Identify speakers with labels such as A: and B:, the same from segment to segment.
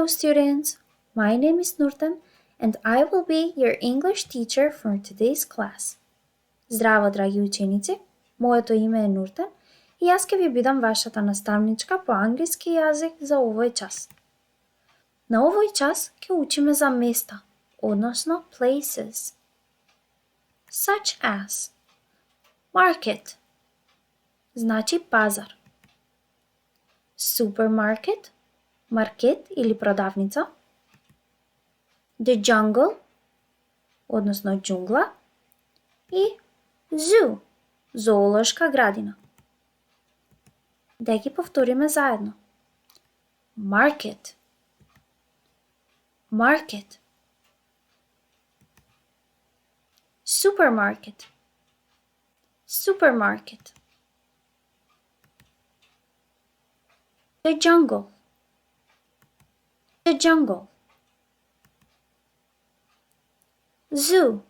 A: Hello, students. My name is Nurten, and I will be your English teacher for today's class. Здраво, драги ученици! Моето име е Нуртен и јас ќе ви бидам вашата наставничка по англиски јазик за овој час. На овој час ќе учиме за места, односно places, such as market, значи пазар, supermarket, маркет или продавница, the jungle, односно џунгла, и zoo, зоолошка градина. Да ги повториме заедно. Market, market, supermarket, supermarket, the jungle, the jungle, zoo,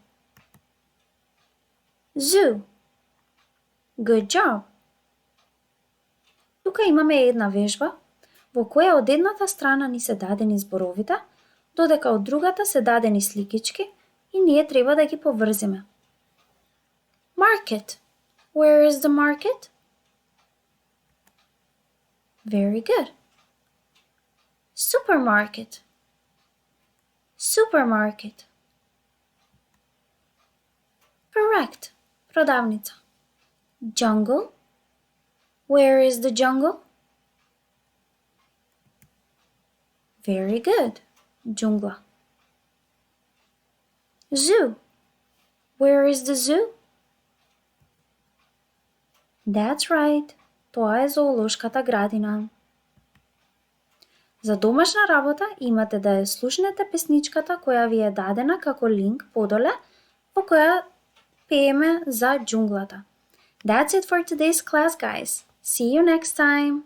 A: zoo. Good job! Тука имаме една вежба во која од едната страна ни се дадени зборовите, додека од другата се дадени сликички и ние треба да ги поврзиме. Market. Where is the market? Very good. Supermarket. Supermarket. Correct. Продавница. Jungle. Where is the jungle? Very good. Джунгла. Zoo. Where is the zoo? That's right. Тоа е зоолошката градина. За домашна работа имате да ја слушнете песничката која ви е дадена како линк подоле, во која пееме за џунглата. That's it for today's class, guys. See you next time.